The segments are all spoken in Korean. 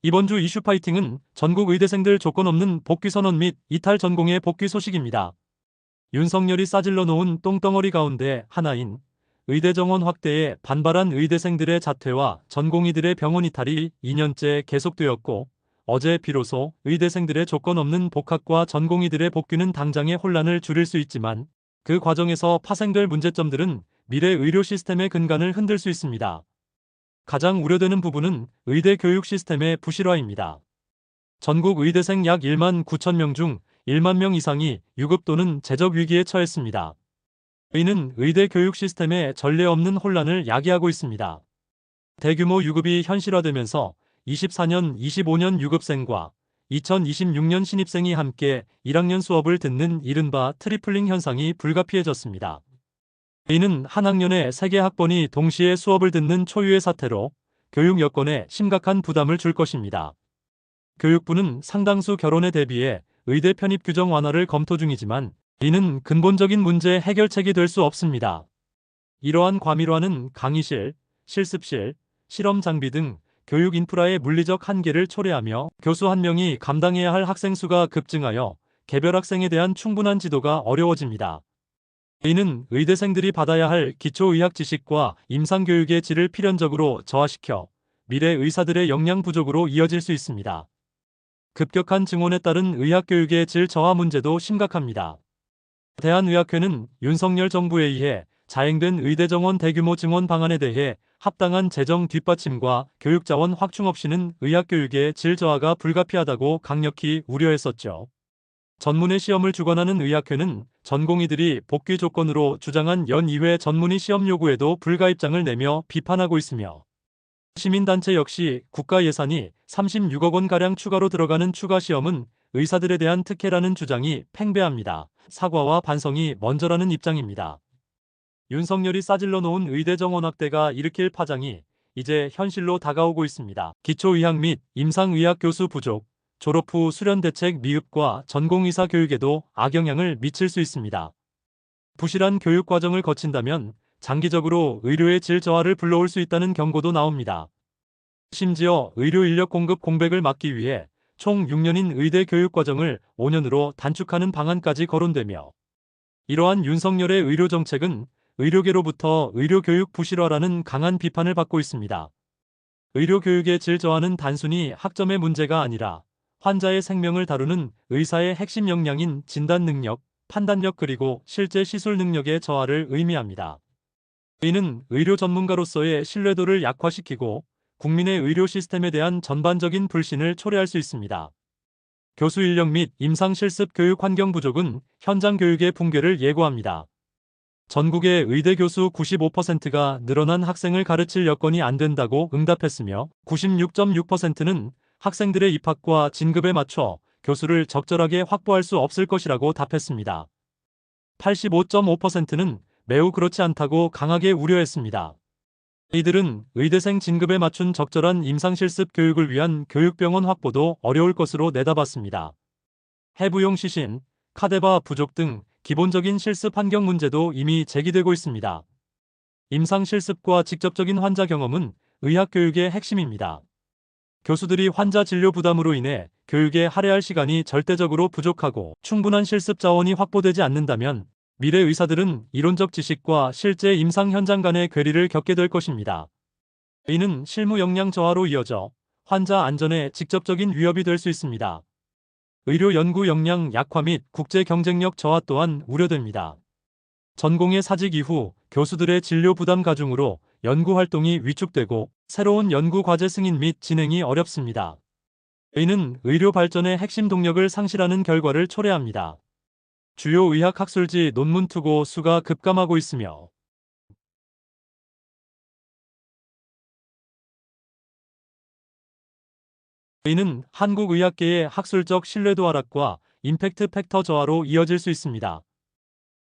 이번 주 이슈 파이팅은 전국 의대생들 조건 없는 복귀 선언 및 이탈 전공의 복귀 소식입니다. 윤석열이 싸질러 놓은 똥덩어리 가운데 하나인 의대 정원 확대에 반발한 의대생들의 자퇴와 전공의들의 병원 이탈이 2년째 계속되었고, 어제 비로소 의대생들의 조건 없는 복학과 전공의들의 복귀는 당장의 혼란을 줄일 수 있지만 그 과정에서 파생될 문제점들은 미래 의료 시스템의 근간을 흔들 수 있습니다. 가장 우려되는 부분은 의대 교육 시스템의 부실화입니다. 전국 의대생 약 1만 9천 명 중 1만 명 이상이 유급 또는 재적 위기에 처했습니다. 이는 의대 교육 시스템의 전례 없는 혼란을 야기하고 있습니다. 대규모 유급이 현실화되면서 24년, 25년 유급생과 2026년 신입생이 함께 1학년 수업을 듣는 이른바 트리플링 현상이 불가피해졌습니다. 이는 한 학년에 3개 학번이 동시에 수업을 듣는 초유의 사태로 교육 여건에 심각한 부담을 줄 것입니다. 교육부는 상당수 결혼에 대비해 의대 편입 규정 완화를 검토 중이지만 이는 근본적인 문제 해결책이 될 수 없습니다. 이러한 과밀화는 강의실, 실습실, 실험 장비 등 교육 인프라의 물리적 한계를 초래하며 교수 한 명이 감당해야 할 학생 수가 급증하여 개별 학생에 대한 충분한 지도가 어려워집니다. 이는 의대생들이 받아야 할 기초의학 지식과 임상교육의 질을 필연적으로 저하시켜 미래 의사들의 역량 부족으로 이어질 수 있습니다. 급격한 증원에 따른 의학교육의 질 저하 문제도 심각합니다. 대한의학회는 윤석열 정부에 의해 자행된 의대 정원 대규모 증원 방안에 대해 합당한 재정 뒷받침과 교육자원 확충 없이는 의학교육의 질 저하가 불가피하다고 강력히 우려했었죠. 전문의 시험을 주관하는 의학회는 전공의들이 복귀 조건으로 주장한 연 2회 전문의 시험 요구에도 불가 입장을 내며 비판하고 있으며, 시민단체 역시 국가 예산이 36억 원가량 추가로 들어가는 추가 시험은 의사들에 대한 특혜라는 주장이 팽배합니다. 사과와 반성이 먼저라는 입장입니다. 윤석열이 싸질러 놓은 의대 정원 확대가 일으킬 파장이 이제 현실로 다가오고 있습니다. 기초의학 및 임상의학 교수 부족, 졸업 후 수련 대책 미흡과 전공의사 교육에도 악영향을 미칠 수 있습니다. 부실한 교육 과정을 거친다면 장기적으로 의료의 질 저하를 불러올 수 있다는 경고도 나옵니다. 심지어 의료 인력 공급 공백을 막기 위해 총 6년인 의대 교육 과정을 5년으로 단축하는 방안까지 거론되며, 이러한 윤석열의 의료 정책은 의료계로부터 의료교육 부실화라는 강한 비판을 받고 있습니다. 의료교육의 질 저하는 단순히 학점의 문제가 아니라 환자의 생명을 다루는 의사의 핵심 역량인 진단 능력, 판단력 그리고 실제 시술 능력의 저하를 의미합니다. 이는 의료 전문가로서의 신뢰도를 약화시키고 국민의 의료 시스템에 대한 전반적인 불신을 초래할 수 있습니다. 교수 인력 및 임상 실습 교육 환경 부족은 현장 교육의 붕괴를 예고합니다. 전국의 의대 교수 95%가 늘어난 학생을 가르칠 여건이 안 된다고 응답했으며 96.6%는 학생들의 입학과 진급에 맞춰 교수를 적절하게 확보할 수 없을 것이라고 답했습니다. 85.5%는 매우 그렇지 않다고 강하게 우려했습니다. 이들은 의대생 진급에 맞춘 적절한 임상실습 교육을 위한 교육병원 확보도 어려울 것으로 내다봤습니다. 해부용 시신, 카데바 부족 등 기본적인 실습 환경 문제도 이미 제기되고 있습니다. 임상실습과 직접적인 환자 경험은 의학교육의 핵심입니다. 교수들이 환자 진료 부담으로 인해 교육에 할애할 시간이 절대적으로 부족하고 충분한 실습 자원이 확보되지 않는다면 미래 의사들은 이론적 지식과 실제 임상 현장 간의 괴리를 겪게 될 것입니다. 이는 실무 역량 저하로 이어져 환자 안전에 직접적인 위협이 될 수 있습니다. 의료 연구 역량 약화 및 국제 경쟁력 저하 또한 우려됩니다. 전공의 사직 이후 교수들의 진료 부담 가중으로 연구 활동이 위축되고 새로운 연구 과제 승인 및 진행이 어렵습니다. 이는 의료 발전의 핵심 동력을 상실하는 결과를 초래합니다. 주요 의학 학술지 논문 투고 수가 급감하고 있으며 이는 한국의학계의 학술적 신뢰도 하락과 임팩트 팩터 저하로 이어질 수 있습니다.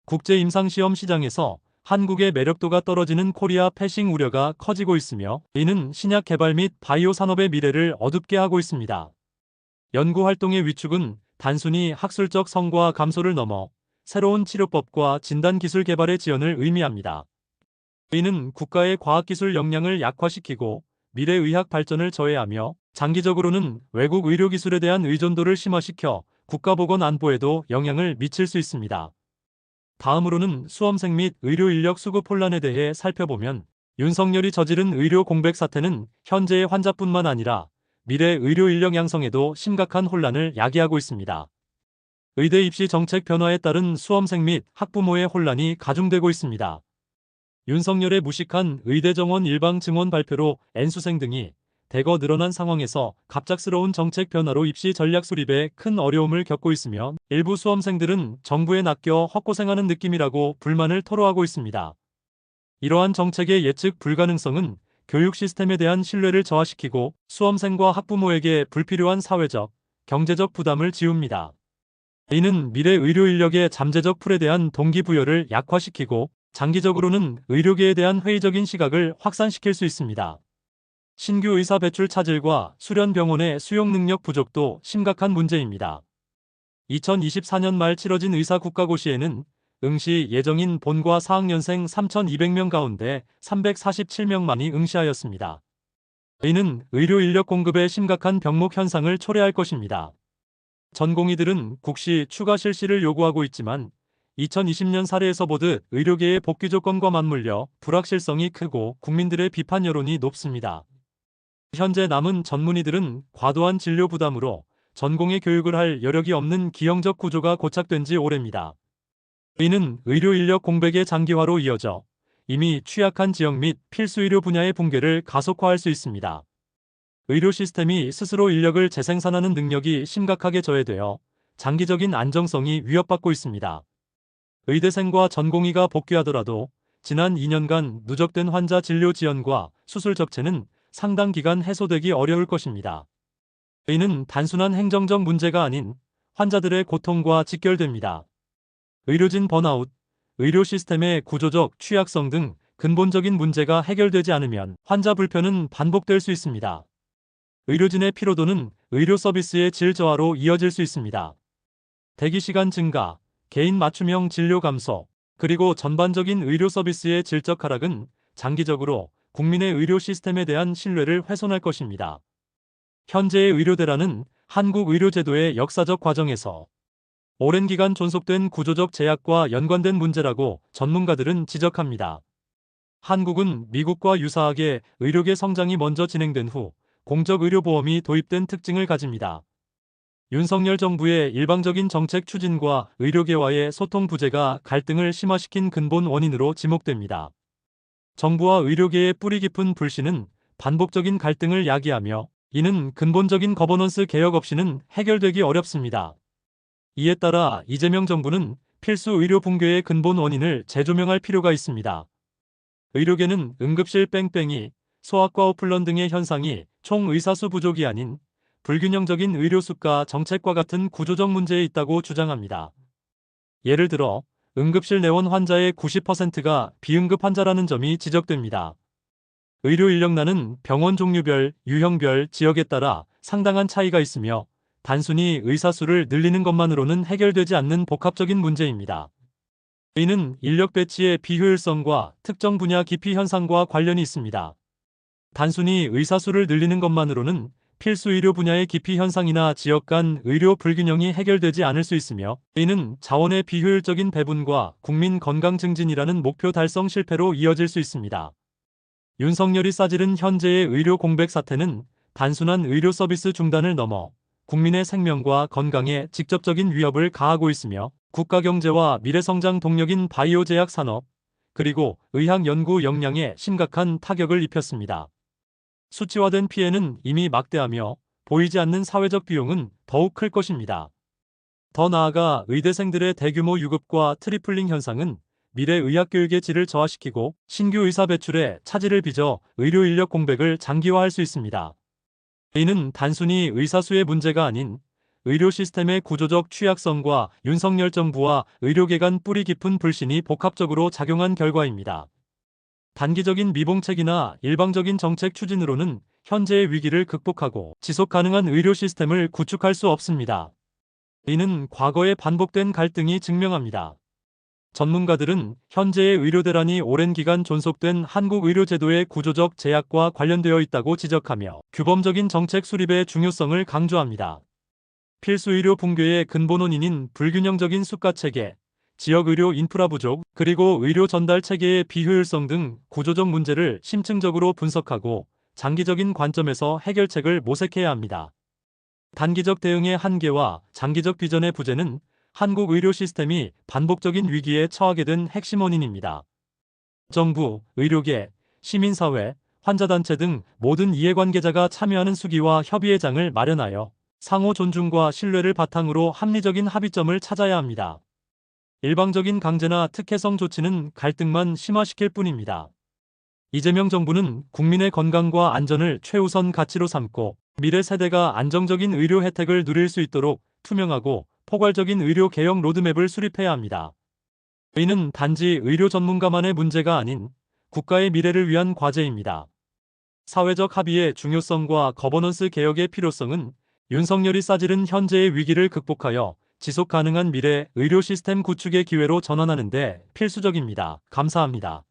국제 임상시험 시장에서 한국의 매력도가 떨어지는 코리아 패싱 우려가 커지고 있으며 이는 신약 개발 및 바이오 산업의 미래를 어둡게 하고 있습니다. 연구 활동의 위축은 단순히 학술적 성과 감소를 넘어 새로운 치료법과 진단 기술 개발의 지연을 의미합니다. 이는 국가의 과학기술 역량을 약화시키고 미래 의학 발전을 저해하며 장기적으로는 외국 의료기술에 대한 의존도를 심화시켜 국가보건안보에도 영향을 미칠 수 있습니다. 다음으로는 수험생 및 의료인력 수급 혼란에 대해 살펴보면 윤석열이 저지른 의료 공백 사태는 현재의 환자뿐만 아니라 미래 의료인력 양성에도 심각한 혼란을 야기하고 있습니다. 의대 입시 정책 변화에 따른 수험생 및 학부모의 혼란이 가중되고 있습니다. 윤석열의 무식한 의대 정원 일방 증원 발표로 N수생 등이 대거 늘어난 상황에서 갑작스러운 정책 변화로 입시 전략 수립에 큰 어려움을 겪고 있으며 일부 수험생들은 정부에 낚여 헛고생하는 느낌이라고 불만을 토로하고 있습니다. 이러한 정책의 예측 불가능성은 교육 시스템에 대한 신뢰를 저하시키고 수험생과 학부모에게 불필요한 사회적, 경제적 부담을 지웁니다. 이는 미래 의료 인력의 잠재적 풀에 대한 동기부여를 약화시키고 장기적으로는 의료계에 대한 회의적인 시각을 확산시킬 수 있습니다. 신규 의사 배출 차질과 수련 병원의 수용 능력 부족도 심각한 문제입니다. 2024년 말 치러진 의사 국가고시에는 응시 예정인 본과 4학년생 3,200명 가운데 347명만이 응시하였습니다. 이는 의료 인력 공급에 심각한 병목 현상을 초래할 것입니다. 전공의들은 국시 추가 실시를 요구하고 있지만 2020년 사례에서 보듯 의료계의 복귀 조건과 맞물려 불확실성이 크고 국민들의 비판 여론이 높습니다. 현재 남은 전문의들은 과도한 진료 부담으로 전공의 교육을 할 여력이 없는 기형적 구조가 고착된 지 오래입니다. 이는 의료 인력 공백의 장기화로 이어져 이미 취약한 지역 및 필수 의료 분야의 붕괴를 가속화할 수 있습니다. 의료 시스템이 스스로 인력을 재생산하는 능력이 심각하게 저해되어 장기적인 안정성이 위협받고 있습니다. 의대생과 전공의가 복귀하더라도 지난 2년간 누적된 환자 진료 지연과 수술 적체는 상당 기간 해소되기 어려울 것입니다. 이는 단순한 행정적 문제가 아닌 환자들의 고통과 직결됩니다. 의료진 번아웃, 의료 시스템의 구조적 취약성 등 근본적인 문제가 해결되지 않으면 환자 불편은 반복될 수 있습니다. 의료진의 피로도는 의료 서비스의 질 저하로 이어질 수 있습니다. 대기시간 증가, 개인 맞춤형 진료 감소, 그리고 전반적인 의료 서비스의 질적 하락은 장기적으로 국민의 의료 시스템에 대한 신뢰를 훼손할 것입니다. 현재의 의료대란은 한국 의료제도의 역사적 과정에서 오랜 기간 존속된 구조적 제약과 연관된 문제라고 전문가들은 지적합니다. 한국은 미국과 유사하게 의료계 성장이 먼저 진행된 후 공적의료보험이 도입된 특징을 가집니다. 윤석열 정부의 일방적인 정책 추진과 의료계와의 소통 부재가 갈등을 심화시킨 근본 원인으로 지목됩니다. 정부와 의료계의 뿌리 깊은 불신은 반복적인 갈등을 야기하며 이는 근본적인 거버넌스 개혁 없이는 해결되기 어렵습니다. 이에 따라 이재명 정부는 필수 의료 붕괴의 근본 원인을 재조명할 필요가 있습니다. 의료계는 응급실 뺑뺑이, 소아과 오플런 등의 현상이 총 의사수 부족이 아닌 불균형적인 의료수가 정책과 같은 구조적 문제에 있다고 주장합니다. 예를 들어 응급실 내원 환자의 90%가 비응급 환자라는 점이 지적됩니다. 의료 인력난은 병원 종류별, 유형별, 지역에 따라 상당한 차이가 있으며 단순히 의사수를 늘리는 것만으로는 해결되지 않는 복합적인 문제입니다. 이는 인력 배치의 비효율성과 특정 분야 기피 현상과 관련이 있습니다. 단순히 의사수를 늘리는 것만으로는 필수 의료 분야의 기피 현상이나 지역 간 의료 불균형이 해결되지 않을 수 있으며 이는 자원의 비효율적인 배분과 국민 건강 증진이라는 목표 달성 실패로 이어질 수 있습니다. 윤석열이 싸지른 현재의 의료 공백 사태는 단순한 의료 서비스 중단을 넘어 국민의 생명과 건강에 직접적인 위협을 가하고 있으며 국가 경제와 미래 성장 동력인 바이오 제약 산업, 그리고 의학 연구 역량에 심각한 타격을 입혔습니다. 수치화된 피해는 이미 막대하며 보이지 않는 사회적 비용은 더욱 클 것입니다. 더 나아가 의대생들의 대규모 유급과 트리플링 현상은 미래 의학교육의 질을 저하시키고 신규 의사 배출에 차질을 빚어 의료 인력 공백을 장기화할 수 있습니다. 이는 단순히 의사수의 문제가 아닌 의료 시스템의 구조적 취약성과 윤석열 정부와 의료계 간 뿌리 깊은 불신이 복합적으로 작용한 결과입니다. 단기적인 미봉책이나 일방적인 정책 추진으로는 현재의 위기를 극복하고 지속 가능한 의료 시스템을 구축할 수 없습니다. 이는 과거에 반복된 갈등이 증명합니다. 전문가들은 현재의 의료 대란이 오랜 기간 존속된 한국 의료제도의 구조적 제약과 관련되어 있다고 지적하며 규범적인 정책 수립의 중요성을 강조합니다. 필수 의료 붕괴의 근본 원인인 불균형적인 수가 체계, 지역 의료 인프라 부족, 그리고 의료 전달 체계의 비효율성 등 구조적 문제를 심층적으로 분석하고 장기적인 관점에서 해결책을 모색해야 합니다. 단기적 대응의 한계와 장기적 비전의 부재는 한국 의료 시스템이 반복적인 위기에 처하게 된 핵심 원인입니다. 정부, 의료계, 시민사회, 환자단체 등 모든 이해관계자가 참여하는 수기와 협의의 장을 마련하여 상호 존중과 신뢰를 바탕으로 합리적인 합의점을 찾아야 합니다. 일방적인 강제나 특혜성 조치는 갈등만 심화시킬 뿐입니다. 이재명 정부는 국민의 건강과 안전을 최우선 가치로 삼고 미래 세대가 안정적인 의료 혜택을 누릴 수 있도록 투명하고 포괄적인 의료 개혁 로드맵을 수립해야 합니다. 이는 단지 의료 전문가만의 문제가 아닌 국가의 미래를 위한 과제입니다. 사회적 합의의 중요성과 거버넌스 개혁의 필요성은 윤석열이 싸지른 현재의 위기를 극복하여 지속 가능한 미래 의료 시스템 구축의 기회로 전환하는 데 필수적입니다. 감사합니다.